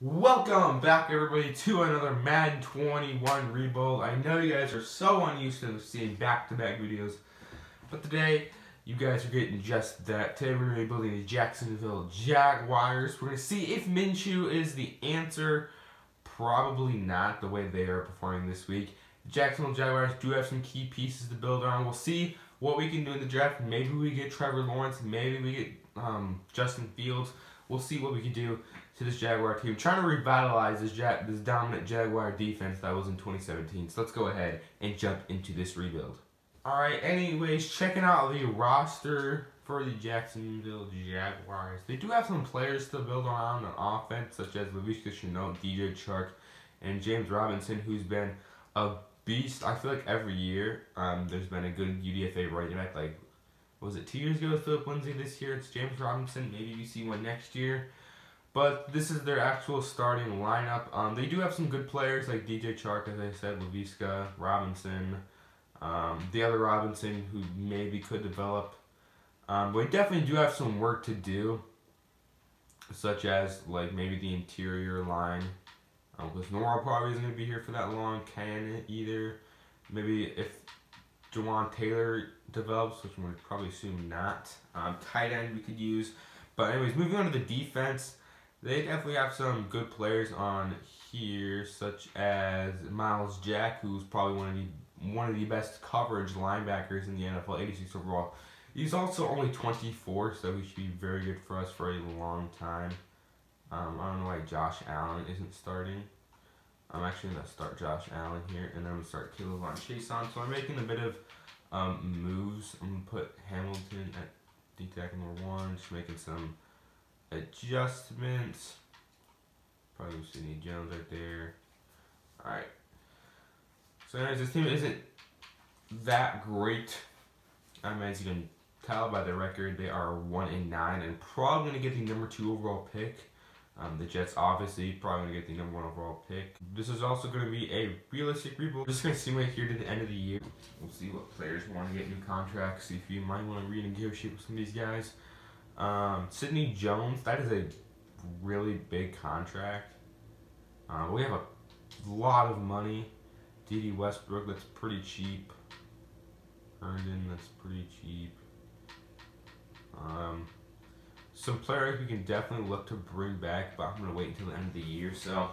Welcome back, everybody, to another Madden 21 rebuild. I know you guys are so unused to seeing back-to-back videos, but today you guys are getting just that. Today we're going to be building the Jacksonville Jaguars. We're going to see if Minshew is the answer. Probably not, the way they are performing this week. The Jacksonville Jaguars do have some key pieces to build on. We'll see what we can do in the draft. Maybe we get Trevor Lawrence. Maybe we get Justin Fields. We'll see what we can do to this Jaguar team. Trying to revitalize this dominant Jaguar defense that was in 2017. So let's go ahead and jump into this rebuild. Alright, anyways, checking out the roster for the Jacksonville Jaguars. They do have some players to build on offense, such as Laviska Shenault, DJ Chark, and James Robinson, who's been a beast. I feel like every year there's been a good UDFA running back. Like, was it 2 years ago with Philip Lindsay? This year it's James Robinson. Maybe we see one next year. But this is their actual starting lineup. They do have some good players like DJ Chark, as I said, Laviska, Robinson, the other Robinson who maybe could develop. But we definitely do have some work to do, such as like maybe the interior line. Because Norwell probably isn't going to be here for that long. Can either. Maybe if Jawan Taylor develops, which we would probably assume not. Tight end we could use. But anyways, moving on to the defense. They definitely have some good players on here, such as Myles Jack, who's probably one of the best coverage linebackers in the NFL, 86 overall. He's also only 24, so he should be very good for us for a long time. I don't know why Josh Allen isn't starting. I'm actually going to start Josh Allen here, and then I'm going to start Caleb Von Chase on. So I'm making a bit of moves. I'm going to put Hamilton at D-tackle number 1, just making some adjustments. Probably Sidney Jones right there. Alright. So anyways, this team isn't that great. As you can tell by the record, they are 1-9 and probably going to get the number 2 overall pick. The Jets obviously probably going to get the number 1 overall pick. This is also going to be a realistic rebuild. Just going to simulate here to the end of the year. We'll see what players want to get new contracts. See if you might want to renegotiate with some of these guys. Sidney Jones, that is a really big contract. We have a lot of money. D.D. Westbrook, that's pretty cheap. Herndon, that's pretty cheap. Some players we can definitely look to bring back, but I'm going to wait until the end of the year. So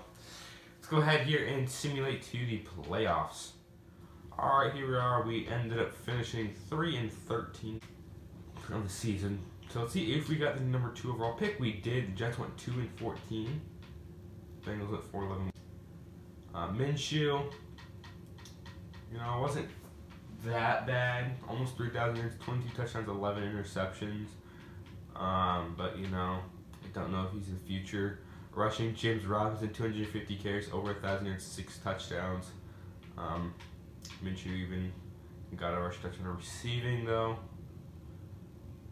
let's go ahead here and simulate to the playoffs. Alright, here we are. We ended up finishing 3-13 of the season. So let's see if we got the number 2 overall pick. We did. The Jets went 2-14. Bengals went 4-11. Minshew, it wasn't that bad. Almost 3,000 yards, 22 touchdowns, 11 interceptions. But I don't know if he's the future. Rushing, James Robinson, 250 carries, over 1,000 yards, 6 touchdowns. Minshew even got a rush touchdown. Receiving though.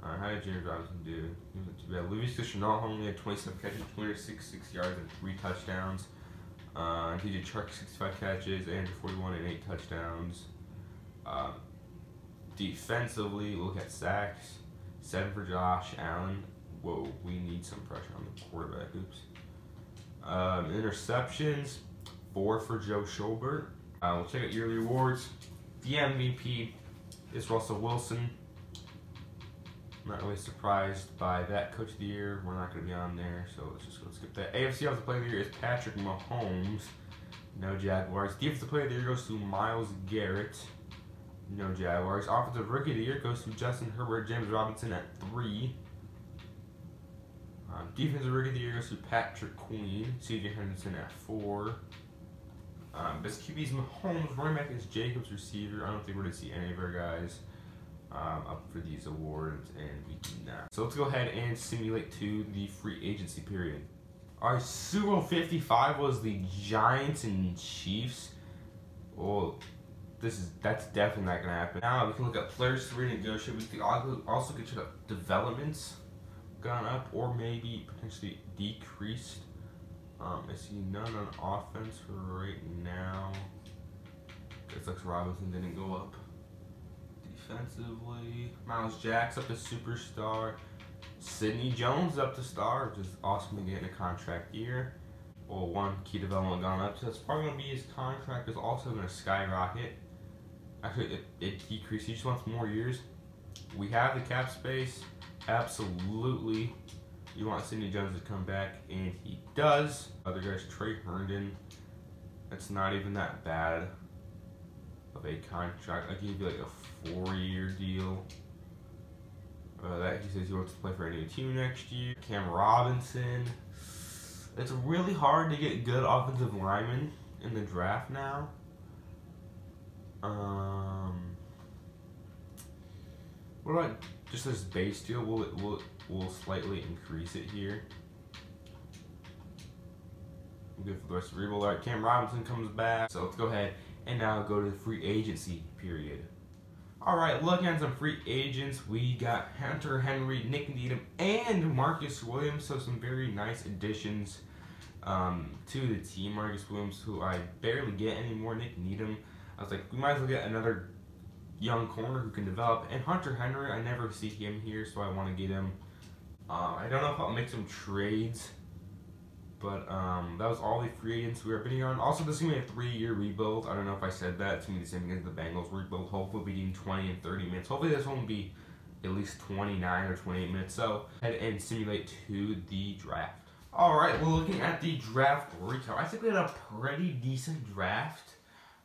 How did James Robinson do? He wasn't too bad. Laviska Shenault only had 27 catches, 266 yards, and 3 touchdowns. DJ Chark, 65 catches, Andrew 41 and 8 touchdowns. Defensively, look at sacks. 7 for Josh Allen. Whoa, we need some pressure on the quarterback. Oops. Interceptions, 4 for Joe Schobert. We'll check out yearly awards. The MVP is Russell Wilson. I'm not really surprised by that. Coach of the Year, we're not going to be on there, so let's just go skip that. AFC Offensive Player of the Year is Patrick Mahomes. No Jaguars. Defensive Player of the Year goes to Myles Garrett. No Jaguars. Offensive Rookie of the Year goes to Justin Herbert. James Robinson at 3. Defensive Rookie of the Year goes to Patrick Queen. C.J. Henderson at 4. Best QB is Mahomes. Running back is Jacobs. Receiver, I don't think we're going to see any of our guys up for these awards, and we do not. So let's go ahead and simulate to the free agency period. Our Super Bowl 55 was the Giants and Chiefs. Well, that's definitely not gonna happen. Now we can look at players to renegotiate. We can also get to developments gone up or maybe potentially decreased. I see none on offense for right now. It looks Robinson didn't go up. Defensively, Myles Jack's up to superstar. Sidney Jones up to star, which is awesome to get in a contract year. well, one key development gone up, so that's probably going to be his contract is also going to skyrocket. Actually, it decreased. He just wants more years. We have the cap space. Absolutely. You want Sidney Jones to come back, and he does. Other guys, Trey Herndon. It's not even that bad of a contract. I gave you like a 4-year deal. That he says he wants to play for a new team next year. Cam Robinson. It's really hard to get good offensive linemen in the draft now. What about just this base deal? We'll slightly increase it here. We'll go for the rest of the rebuild. All right, Cam Robinson comes back. So let's go ahead and now go to the free agency period. All right, looking at some free agents, we got Hunter Henry, Nick Needham, and Marcus Williams. So some very nice additions to the team. Marcus Williams, who I barely get anymore. Nick Needham, I was like, we might as well get another young corner who can develop. And Hunter Henry, I never see him here, so I want to get him. I don't know if I'll make some trades, but that was all the free agents we were bidding on. Also, this is going to be a 3-year rebuild. I don't know if I said that. It's going to be the same against the Bengals rebuild. Hopefully, we'll be doing 20 and 30 minutes. Hopefully, this one will be at least 29 or 28 minutes. So, head and simulate to the draft. All right, we're looking at the draft recap. I think we had a pretty decent draft.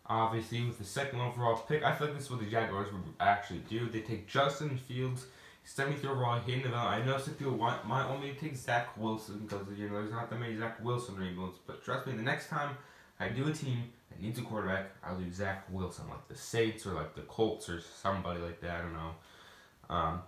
Obviously, with the second overall pick, I feel like this is what the Jaguars would actually do. They take Justin Fields, 73 overall, hidden development. I know some people might want me to take Zach Wilson because, you know, there's not that many Zach Wilson rebuilds. But trust me, the next time I do a team that needs a quarterback, I'll do Zach Wilson, like the Saints or like the Colts or somebody like that. I don't know.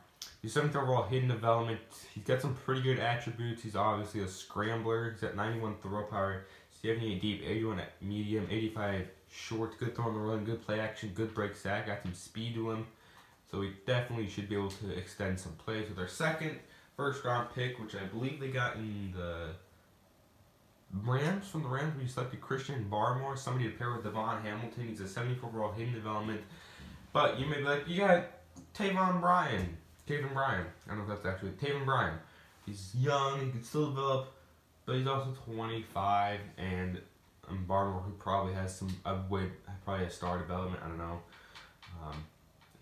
He's 7th overall, hidden development. He's got some pretty good attributes. He's obviously a scrambler. He's got 91 throw power, 78 deep, 81 at medium, 85 short, good throw on the run, good play action, good break sack. Got some speed to him. So we definitely should be able to extend some plays with our second first-round pick, which I believe they got in the Rams. From the Rams, we selected Christian Barmore, somebody to pair with Devon Hamilton. He's a 74 overall, hidden development. But you may be like, you got Taven Bryan. I don't know if that's actually Taven Bryan. He's young, he can still develop, but he's also 25, and Barmore, who probably has probably a star development, I don't know,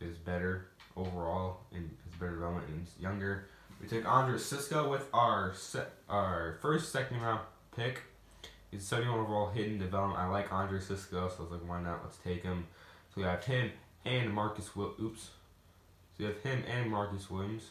is better overall and has better development and is younger. We take Andre Cisco with our second round pick. He's 71 overall, hidden development. I like Andre Cisco, so I was like, why not? Let's take him. So we have him and Marcus So you have him and Marcus Williams.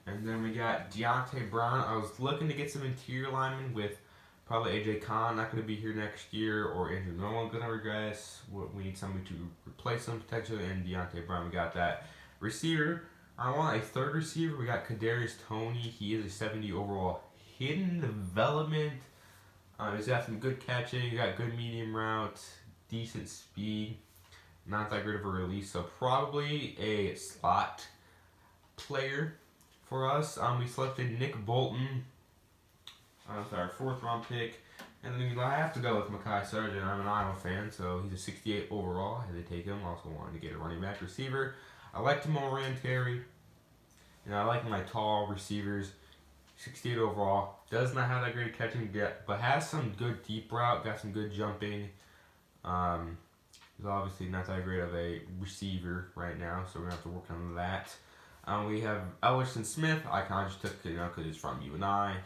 And then we got Deontay Brown. I was looking to get some interior linemen with probably AJ Khan, not going to be here next year, or Andrew Norwell going to regress. We need somebody to replace him potentially, and Deontay Brown, we got that. Receiver, I want a third receiver. We got Kadarius Toney. He is a 70 overall, hidden development. He's got some good catching. He got good medium routes, decent speed. Not that great of a release, so probably a slot player for us. We selected Nick Bolton. That's our 4th round pick. And then I have to go with Mekhi Sargent. I'm an Iowa fan, so he's a 68 overall. I had to take him. Also wanted to get a running back receiver. I like Moran Terry. And I like my tall receivers. 68 overall. Does not have that great catching yet, but has some good deep route. Got some good jumping. He's obviously not that great of a receiver right now, so we're going to have to work on that. We have Ellerson Smith. I kind of just took, because he's from UNI.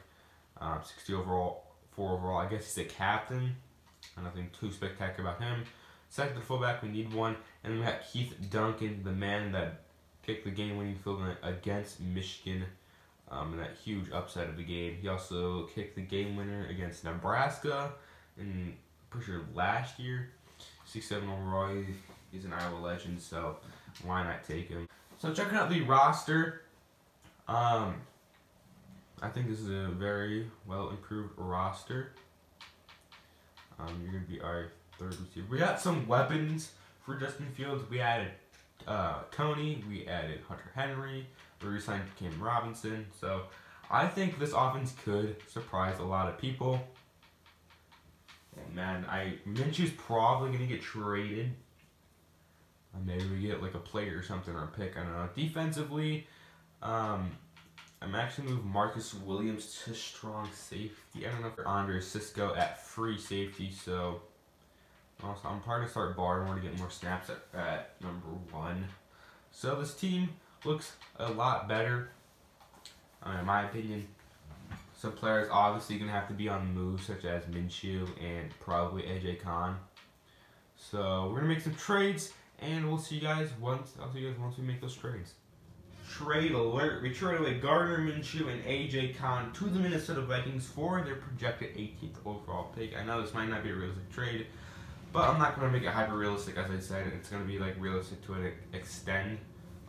60 overall, 4 overall. I guess he's a captain. Nothing too spectacular about him. Second fullback, we need one. And then we got Keith Duncan, the man that kicked the game-winning field goal against Michigan in that huge upset of the game. He also kicked the game-winner against Nebraska in, pretty sure, last year. 6'7" overall. He's an Iowa legend, so why not take him? So checking out the roster. I think this is a very well improved roster. You're gonna be our third receiver. We got some weapons for Justin Fields. We added Toney. We added Hunter Henry. We re-signed Cam Robinson. So I think this offense could surprise a lot of people. And man, Minshew's probably gonna get traded. Maybe we get like a player or something or a pick. I don't know. Defensively, I'm actually moving Marcus Williams to strong safety. I don't know if Andre Cisco at free safety, so also I'm probably going to start Baltimore to get more snaps at number 1. So this team looks a lot better, in my opinion. Some players obviously going to have to be on the move, such as Minshew and probably AJ Khan. So we're going to make some trades, and we'll see you guys once we make those trades. Trade alert. We traded away Gardner Minshew and AJ Khan to the Minnesota Vikings for their projected 18th overall pick. I know this might not be a realistic trade, but I'm not going to make it hyper-realistic, as I said. It's going to be like realistic to an extent,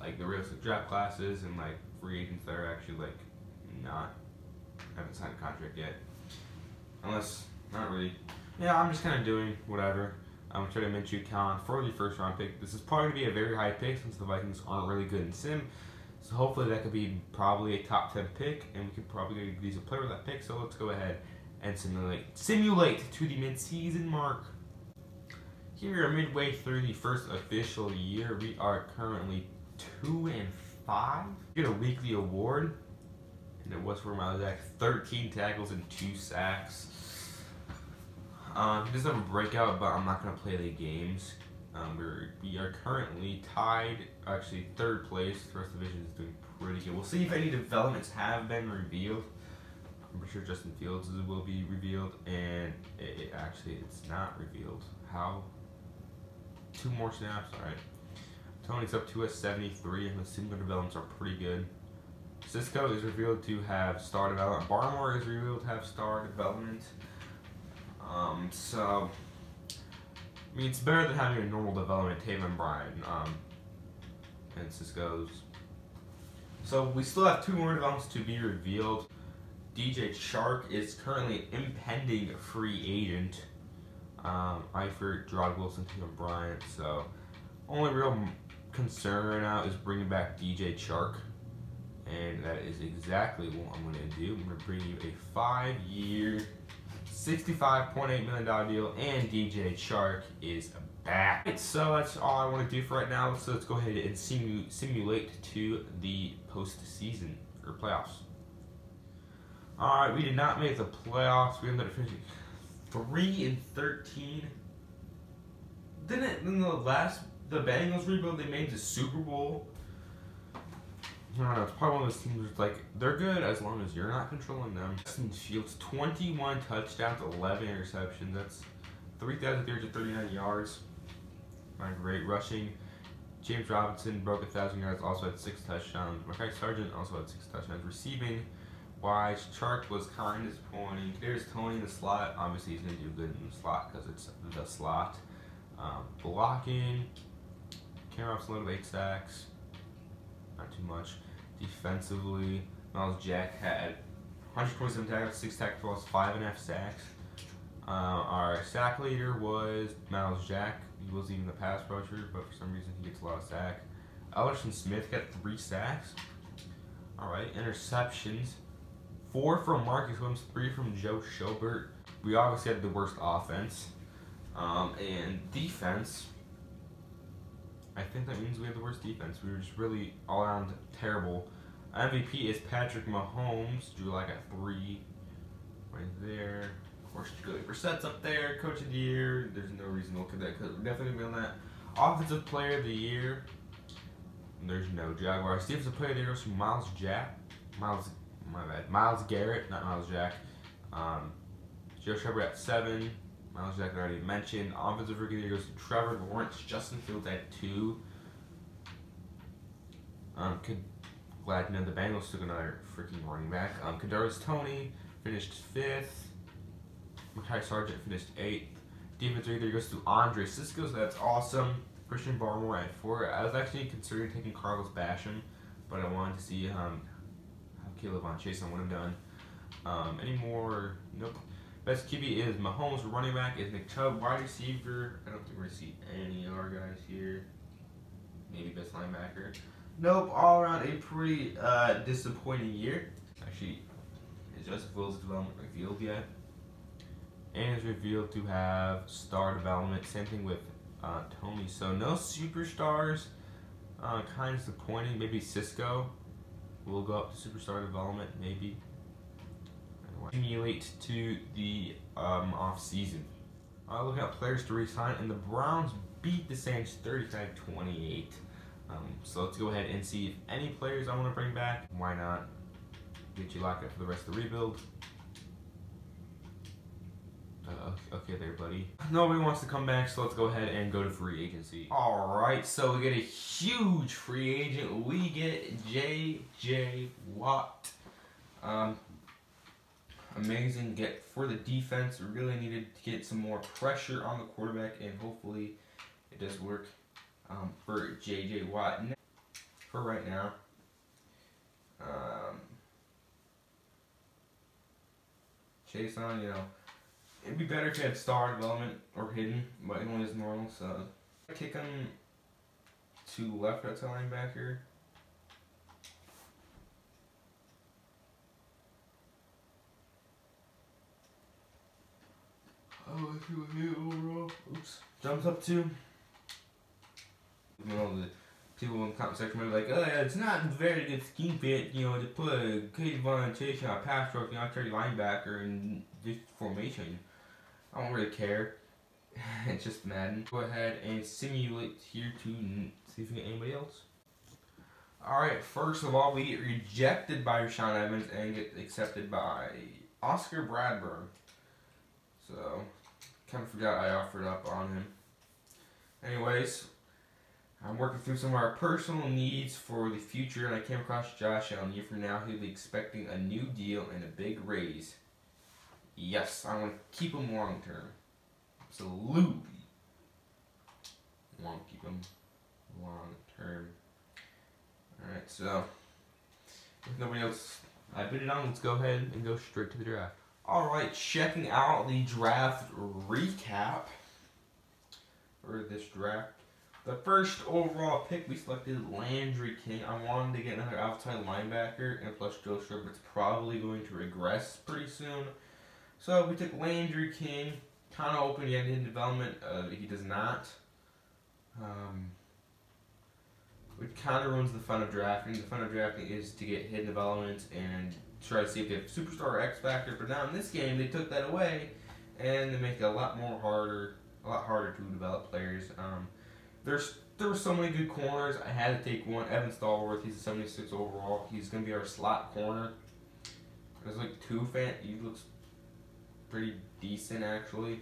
like the realistic draft classes and like free agents that are actually like haven't signed a contract yet. Unless, not really. Yeah, I'm just kind of doing whatever. I'm going to try to Minshew Khan for the first round pick. This is probably going to be a very high pick since the Vikings aren't really good in sim. So hopefully that could be probably a top 10 pick, and we could probably use a player with that pick. So let's go ahead and simulate to the mid-season mark. Here we are midway through the first official year. We are currently 2-5. Get a weekly award, and it was for Miles Jack, 13 tackles and 2 sacks. He does have a breakout, but I'm not going to play the games. We are currently tied, actually 3rd place. The rest of the division is doing pretty good. We'll see if any developments have been revealed. I'm pretty sure Justin Fields will be revealed, and it's not revealed. How? 2 more snaps, alright. Tony's up to a 73, and the single developments are pretty good. Cisco is revealed to have star development. Barmore is revealed to have star development. So, I mean, it's better than having a normal development, Taven Bryan, and Cisco's. So, we still have 2 more developments to be revealed. DJ Chark is currently impending free agent. Eifert, Gerard Wilson, Taven Bryan. So, only real concern right now is bringing back DJ Chark. And that is exactly what I'm going to do. I'm going to bring you a 5-year, $65.8 million deal, and DJ Chark is back. So that's all I want to do for right now. So let's go ahead and simulate to the postseason or playoffs. Alright, we did not make the playoffs. We ended up finishing 3-13. Then the Bengals rebuild, they made the Super Bowl. I don't know, it's probably one of those teams where it's like, they're good as long as you're not controlling them. Justin Fields, 21 touchdowns, 11 interceptions. That's 3,339 yards. Not great rushing. James Robinson broke 1,000 yards, also had 6 touchdowns. Mekhi Sargent also had 6 touchdowns. Receiving wise, Chark was kind of disappointing. There's Tony in the slot. Obviously, he's going to do good in the slot because it's the slot. Blocking, Cameron Robinson with 8 sacks. Not too much. Defensively, Miles Jack had 127 tackles, 6 tackles, 5.5 sacks. Our sack leader was Miles Jack. He wasn't even the pass rusher, but for some reason he gets a lot of sack. Ellerson Smith got 3 sacks. Alright, interceptions. 4 from Marcus Williams, 3 from Joe Schobert. We obviously had the worst offense. And defense, I think that means we had the worst defense. We were just really all around terrible. MVP is Patrick Mahomes. Drew like at 3 right there. Of course, Jacoby Brissett's up there. Coach of the year. There's no reason to look at that because we're definitely going to be on that. Offensive player of the year. There's no Jaguars. Defensive player of the year goes to Miles Garrett, not Miles Jack. Joe Schobert at 7. Miles Jack I already mentioned. Offensive rookie of the year goes to Trevor Lawrence. Justin Fields at 2. Glad to know the Bengals took another freaking running back. Kadarius Toney finished 5th. Mekhi Sargent finished 8th. Defensive rookie of the year goes to Andre Cisco, so that's awesome. Christian Barmore at 4. I was actually considering taking Carlos Basham, but I wanted to see how Caleb on Chase would have done. Any more? Nope. Best QB is Mahomes. Running back is Nick Chubb. Wide receiver, I don't think we're going to see any of our guys here. Maybe best linebacker. Nope, all around a pretty disappointing year. Actually, is Joseph Wills' development revealed yet? And is revealed to have star development. Same thing with Tony. So no superstars. Kind of disappointing. Maybe Cisco we'll go up to superstar development maybe. Simulate to the off season. Looking at players to resign, and the Browns beat the Saints 35-28. So let's go ahead and see if any players I want to bring back. Why not? Get you locked up for the rest of the rebuild. Okay there, buddy. Nobody wants to come back, so let's go ahead and go to free agency. Alright, so we get a huge free agent. We get J.J. Watt. Amazing get for the defense. We really needed to get some more pressure on the quarterback, and hopefully it does work for J.J. Watt for right now. Chase on, you know, it'd be better if he had star development or hidden, but he only is normal, so I kick him to left outside linebacker. Oh, I feel hit overall. Oops. Jumps up to. You know, the people in the comment section might be like, oh, yeah, it's not a very good scheme fit, you know, to put a Kayvon Chase on a pass rush, you know, outside linebacker in this formation. I don't really care. It's just Madden. Go ahead and simulate here to see if we get anybody else. Alright, first of all, we get rejected by Rashaan Evans and get accepted by Oscar Bradburn. So, kind of forgot I offered up on him. Anyways, I'm working through some of our personal needs for the future, and I came across Josh Allen. A year from now, he'll be expecting a new deal and a big raise. Yes, I want to keep him long term. Absolutely. I want to keep him long term. Alright, so, if nobody else I bid it on, let's go ahead and go straight to the draft. Alright, checking out the draft recap for this draft. The first overall pick, we selected Landry King. I wanted to get another outside linebacker, and plus Joe Sherbert's probably going to regress pretty soon. So we took Landry King, kind of hoping he had hidden development. He does not. Which kind of ruins the fun of drafting. The fun of drafting is to get hidden development and try to see if they have superstar or X factor. But now in this game, they took that away, and they make it a lot harder to develop players. There were so many good corners. I had to take one. Evan Stallworth, he's a 76 overall. He's going to be our slot corner. There's like he looks pretty decent actually.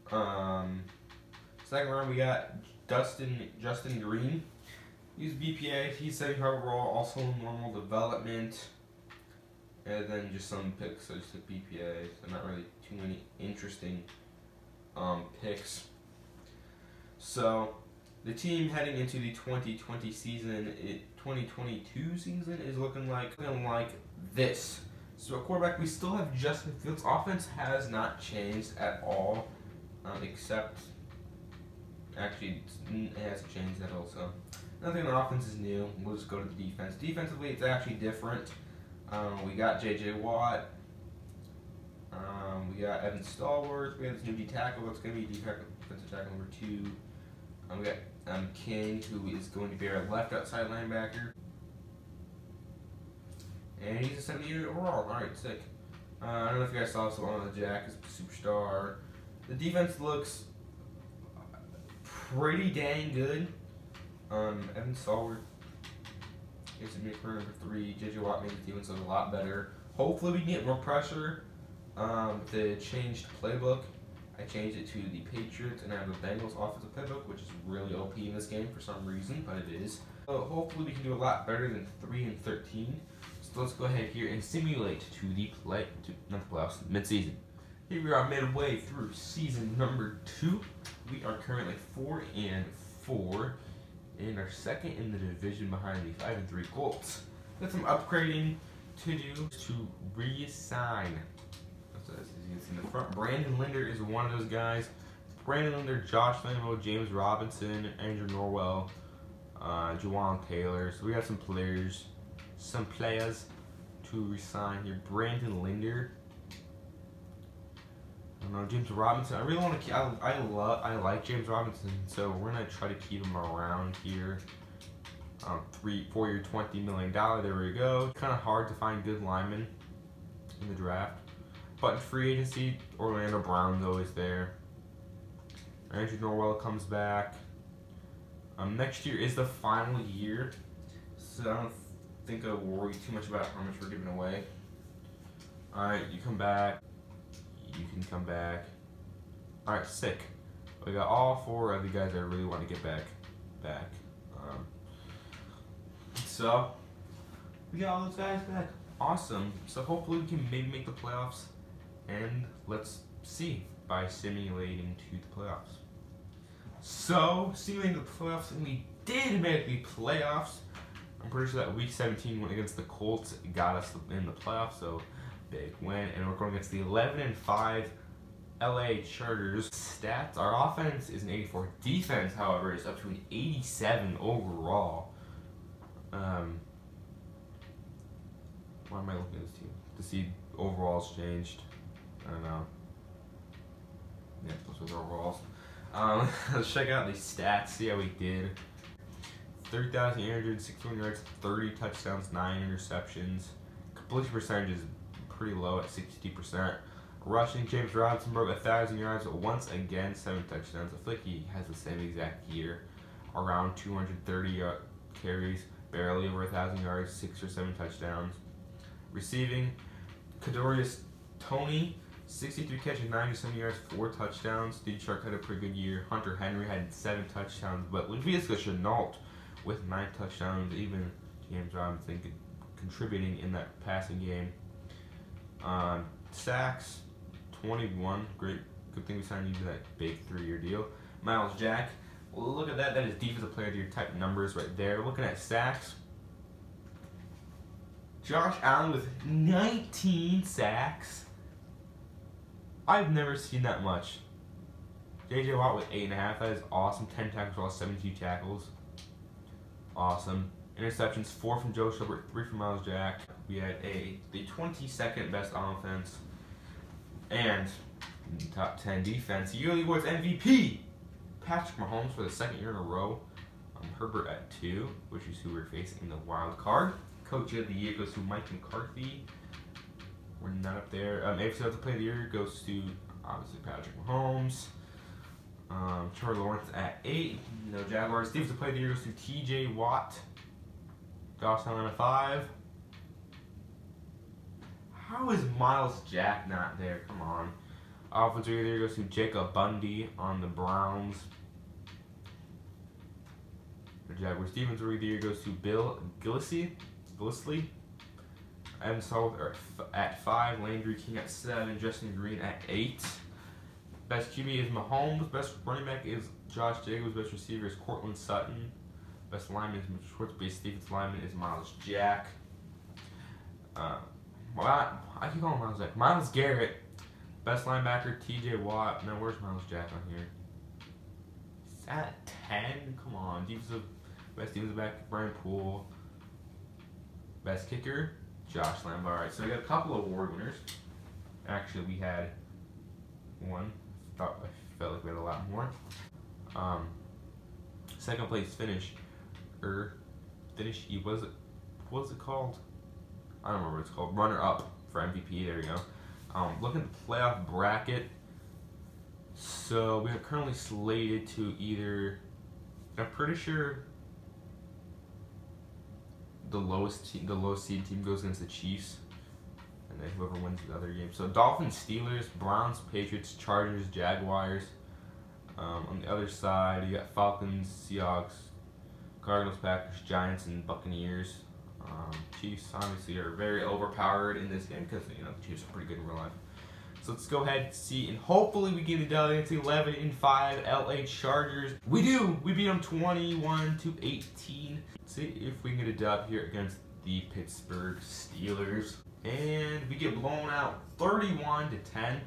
Second round we got Justin Green. He's BPA. He's 75 overall, also normal development. And then just some picks. I just took BPA. So not really too many interesting picks. So, the team heading into the 2022 season is looking like this. So, a quarterback, we still have Justin Fields. Offense has not changed at all, except, actually, it hasn't changed at all. So, nothing on offense is new. We'll just go to the defense. Defensively, it's actually different. We got J.J. Watt. We got Evan Stallworth. We got this new D tackle. That's going to be defensive tackle number 2. We got King, who is going to be our left outside linebacker. And he's a 78 overall. Alright, sick. I don't know if you guys saw someone on the Jack is a superstar. The defense looks pretty dang good. Evan Stallworth is a mid number 3. J.J. Watt made the defense look a lot better. Hopefully we can get more pressure. The changed playbook. I changed it to the Patriots, and I have the Bengals offensive playbook, which is really OP in this game for some reason, but it is. So hopefully we can do a lot better than 3-13. So let's go ahead here and simulate to the mid-season. Here we are midway through season number 2. We are currently 4-4, and are second in the division behind the 5-3 Colts. Got some upgrading to do to re-sign. As you can see in the front, Brandon Linder is one of those guys. Brandon Linder, Josh Lambo, James Robinson, Andrew Norwell, Juwan Taylor. So we got some players to resign here. Brandon Linder. I don't know, James Robinson. I really want to keep. I like James Robinson, so we're gonna try to keep him around here. 4-year, $20 million. There we go. Kind of hard to find good linemen in the draft. But in free agency, Orlando Brown's always there. Andrew Norwell comes back. Next year is the final year, so I don't think I'll worry too much about how much we're giving away. Alright, you come back. You can come back. Alright, sick. We got all 4 of the guys I really want to get back. So, we got all those guys back. Awesome. So hopefully we can maybe make the playoffs. And let's see by simulating to the playoffs. So, simulating the playoffs, and we did make the playoffs. I'm pretty sure that week 17 went against the Colts, got us in the playoffs, so big win. And we're going against the 11-5 LA Chargers. Stats, our offense is an 84. Defense, however, is up to an 87 overall. Why am I looking at this team? To see overalls changed. I don't know. Yeah, those are overalls. Let's check out the stats, see how we did. 30,861 yards, 30 touchdowns, 9 interceptions. Completion percentage is pretty low at 60%. Rushing, James Robinson broke 1,000 yards once again, 7 touchdowns. I feel like he has the same exact year. Around 230 carries, barely over 1,000 yards, 6 or 7 touchdowns. Receiving, Kadarius Toney, 63 catches, 97 yards, 4 touchdowns. DJ Chark had a pretty good year. Hunter Henry had 7 touchdowns, but Laviska Shenault with 9 touchdowns. Even James Robinson contributing in that passing game. Sacks, 21. Great, good thing we signed you to that big 3-year deal. Miles Jack, well, look at that. That is defensive player of the year type numbers right there. Looking at sacks, Josh Allen with 19 sacks. I've never seen that much. J.J. Watt with 8.5. That is awesome. 10 tackles for loss, 72 tackles. Awesome. Interceptions, 4 from Joe Schobert, 3 from Miles Jack. We had the 22nd best offense and top 10 defense. Yearly awards MVP, Patrick Mahomes for the 2nd year in a row. Herbert at 2, which is who we're facing in the wild card. Coach of the year goes to Mike McCarthy. We're not up there. AFC Defensive Player of the Year goes to, obviously, Patrick Mahomes. Trevor Lawrence at 8. No Jaguars. Defensive Player of the Year goes to T.J. Watt. Josh Allen at 5. How is Miles Jack not there? Come on. Offensive Player of the Year goes to Jacob Bundy on the Browns. The Jaguars. Defensive Player of the Year goes to Bill Gillisley. Evan Salter at 5, Landry King at 7, Justin Green at 8. Best QB is Mahomes. Best running back is Josh Jacobs. Best receiver is Cortland Sutton. Best lineman is Mitchell Schwartz. Best defensive lineman is Miles Jack. I keep calling Miles Jack. Myles Garrett. Best linebacker T.J. Watt. Now where's Miles Jack on here? Is that 10? Come on. Best defensive back Brian Poole. Best kicker Josh Lamb. Alright, so we got a couple of award winners. Actually, we had one. I felt like we had a lot more. Second place finish. What was it called? I don't remember what it's called. Runner up for MVP. There we go. Looking at the playoff bracket. So we are currently slated to either. I'm pretty sure the lowest seed team goes against the Chiefs, and then whoever wins the other game. So Dolphins, Steelers, Browns, Patriots, Chargers, Jaguars. On the other side, you got Falcons, Seahawks, Cardinals, Packers, Giants, and Buccaneers. Chiefs obviously are very overpowered in this game because the Chiefs are pretty good in real life. So let's go ahead and see, and hopefully we get the W against the 11-5 LA Chargers. We do. We beat them 21-18. Let's see if we can get a dub here against the Pittsburgh Steelers, and we get blown out 31-10.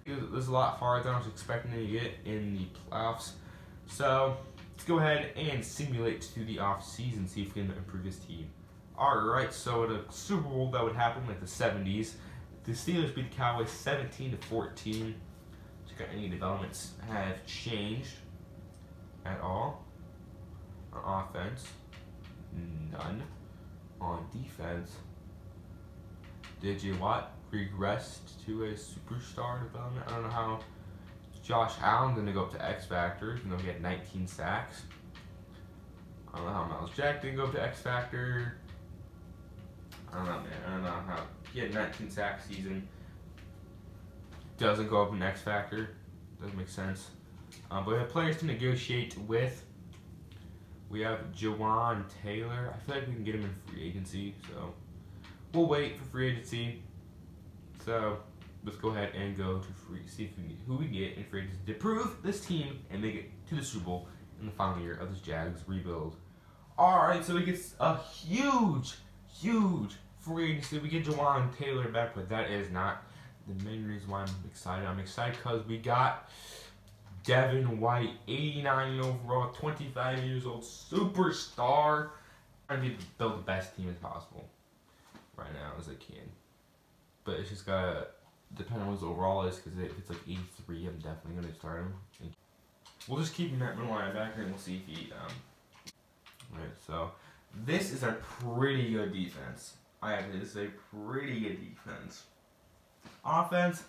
This is a lot farther than I was expecting to get in the playoffs. So let's go ahead and simulate to the off season, see if we can improve this team. Alright, so at a Super Bowl that would happen like the 70s, the Steelers beat the Cowboys 17-14. Check out any developments have changed at all on offense. none. On defense, DJ Watt regressed to a superstar development. I don't know how Josh Allen's going to go up to X Factor, even though he had 19 sacks. I don't know how Miles Jack didn't go up to X Factor. I don't know, man. I don't know how he had 19 sack season. Doesn't go up in X Factor. Doesn't make sense. But we have players to negotiate with. We have Jawan Taylor. I feel like we can get him in free agency, so we'll wait for free agency. So let's go ahead and go to see if we can, who we get in free agency to prove this team and make it to the Super Bowl in the final year of this Jags rebuild. Alright, so we get a huge free agency. We get Jawan Taylor back, but that is not the main reason why I'm excited. I'm excited because we got Devin White, 89 overall, 25 years old, superstar. I'm trying to build the best team as possible right now as I can. But it's just gotta depend on what his overall is, because if it's like 83, I'm definitely gonna start him. We'll just keep him at middle linebacker and we'll see if he Alright, so this is a pretty good defense. I have to say, pretty good defense. Offense,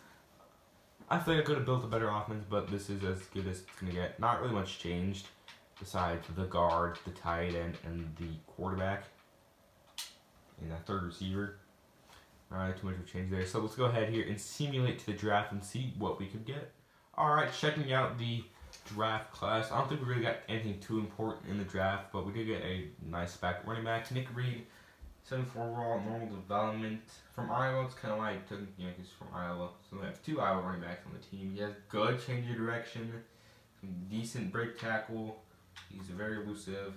I feel like I could have built a better offense, but this is as good as it's going to get. Not really much changed besides the guard, the tight end, and the quarterback. And that third receiver. Not too much of a change there. So let's go ahead here and simulate to the draft and see what we could get. Alright, checking out the draft class. I don't think we really got anything too important in the draft, but we did get a nice running back. Nick Reed, 74 overall, normal development. From Iowa, it's kind of why I took him, he's from Iowa. So we have 2 Iowa running backs on the team. He has good change of direction, some decent break tackle. He's very elusive.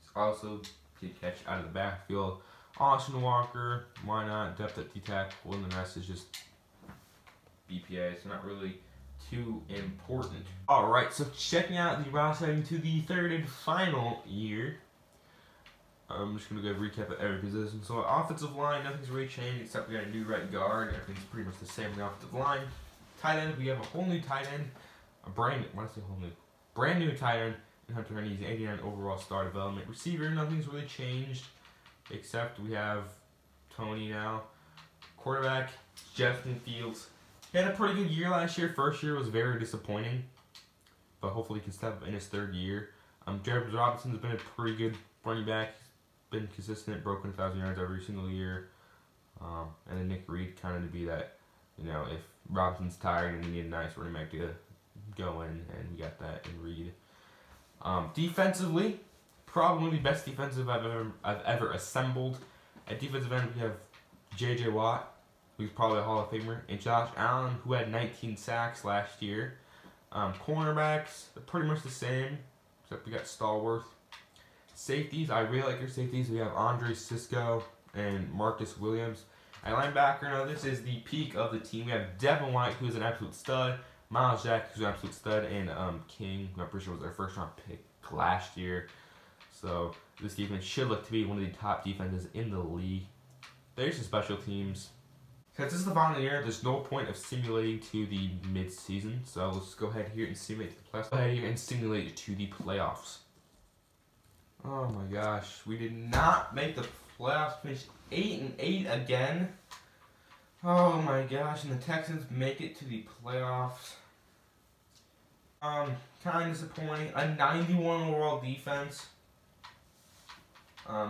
He's also can catch out of the backfield. Austin Walker, why not? Depth at D-tackle, and the rest is just BPA. So not really too important. Alright, so checking out the roster heading to the third and final year. I'm just going to go recap at every position. So offensive line, nothing's really changed except we got a new right guard. Everything's pretty much the same in the offensive line. Tight end, we have a whole new tight end. Brand new tight end. And Hunter Henry, he's 89 overall star development. Receiver, nothing's really changed except we have Tony now. Quarterback, Justin Fields. He had a pretty good year last year. First year was very disappointing, but hopefully he can step up in his third year. Jared Robinson's been a pretty good running back. He's been consistent, broken 1,000 yards every single year. And then Nick Reed kind of to be that, if Robinson's tired and you need a nice running back to go in, and we got that in Reed. Defensively, probably the best defensive I've ever assembled. At defensive end, we have J.J. Watt, who's probably a Hall of Famer, and Josh Allen, who had 19 sacks last year. Cornerbacks, they're pretty much the same, except we got Stallworth. Safeties, I really like your safeties. We have Andre Sisco and Marcus Williams. At linebacker, now this is the peak of the team. We have Devin White, who is an absolute stud. Miles Jack, who's an absolute stud. And King, who I'm pretty sure was our first round pick last year. So this defense should look to be one of the top defenses in the league. There's some special teams. Since this is the final year, there's no point of simulating to the mid-season. So let's go ahead here and simulate to the playoffs. Go ahead here and simulate to the playoffs. Oh my gosh, we did not make the playoffs. Finished 8-8 again. Oh my gosh, and the Texans make it to the playoffs. Kind of disappointing. A 91 overall defense.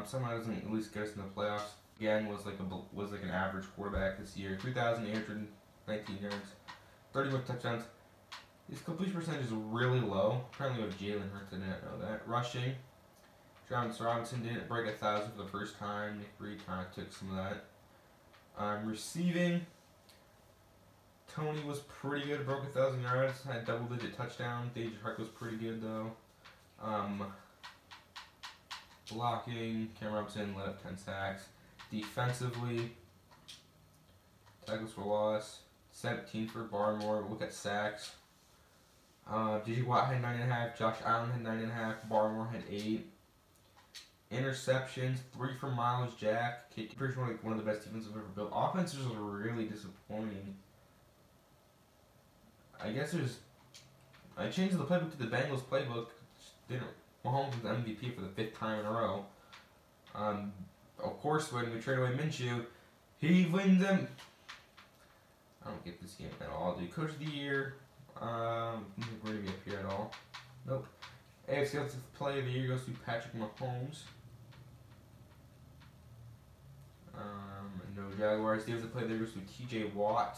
Somehow doesn't at least get us in the playoffs. Again, was like an average quarterback this year. 3,819 yards, 31 touchdowns. His completion percentage is really low. Apparently, with Jalen Hurts, I didn't know that. Rushing, Travis Robinson didn't break 1,000 for the first time. Nick Reed kind of took some of that. Receiving, Tony was pretty good. Broke 1,000 yards. Had double-digit touchdown. Deja Hart was pretty good though. Blocking, Cam Robinson let up 10 sacks. Defensively, tackles for loss, 17 for Barmore. Look at sacks. DJ Watt had 9.5. Josh Allen had 9.5. Barmore had 8. Interceptions, 3 for Miles Jack. Pretty sure like one of the best defenses I've ever built. Offenses are really disappointing. I guess I changed the playbook to the Bengals playbook. Mahomes was MVP for the 5th time in a row. Of course, when we trade away Minshew, he wins them. I don't get this game at all, dude. Coach of the Year. I don't think we're going to be up here at all. Nope. AFC Offensive Player of the Year goes to Patrick Mahomes. No Jaguars. Defensive Player of the Year goes to TJ Watt.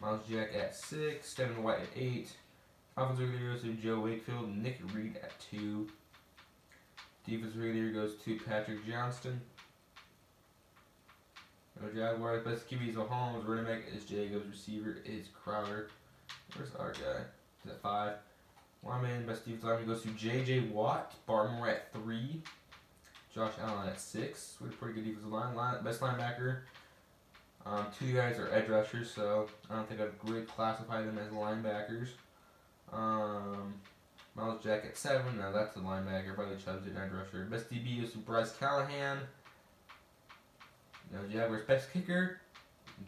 Miles Jack at 6. Devin White at 8. Offensive Player of the Year goes to Joe Wakefield. Nick Reed at 2. Defensive Player of the Year goes to Patrick Johnston. No Jaguars. Best QB is Mahomes. Running back is Jacobs. Receiver is Crowder. Where's our guy? He's at 5. Lineman. Best defensive lineman goes to J.J. Watt. Barmore at 3. Josh Allen at 6. With a pretty good defensive line. Best linebacker. 2 guys are edge rushers, so I don't think I'd really classify them as linebackers. Miles Jack at 7. Now that's the linebacker. Bradley Chubb's an edge rusher. Best DB is Bryce Callahan. No Jaguars. Best kicker,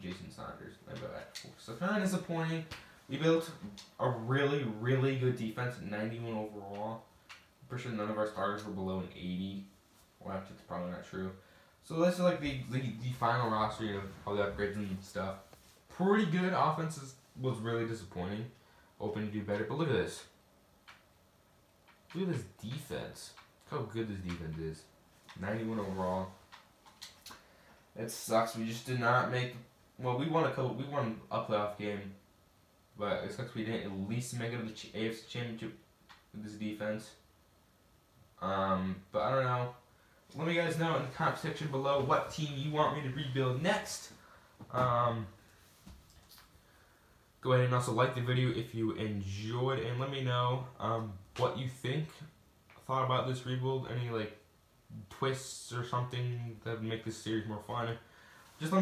Jason Saunders. So kind of disappointing. We built a really, really good defense at 91 overall. I'm pretty sure none of our starters were below an 80. Well, actually, it's probably not true. So this is like the final roster of all the upgrades and stuff. Pretty good. Offense was really disappointing. Hoping to do better. But look at this. Look at this defense. Look how good this defense is. 91 overall. It sucks. We just did not make. Well, we won a playoff game, but it sucks we didn't at least make it to the AFC Championship with this defense. But I don't know. Let me guys know in the comment section below what team you want me to rebuild next. Go ahead and also like the video if you enjoyed, and let me know what you thought about this rebuild. Any like twists or something that would make this series more fun. Just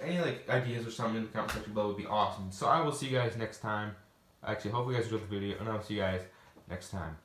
any like ideas or something in the comment section below would be awesome. So I will see you guys next time. Actually, hopefully you guys enjoyed the video, and I'll see you guys next time.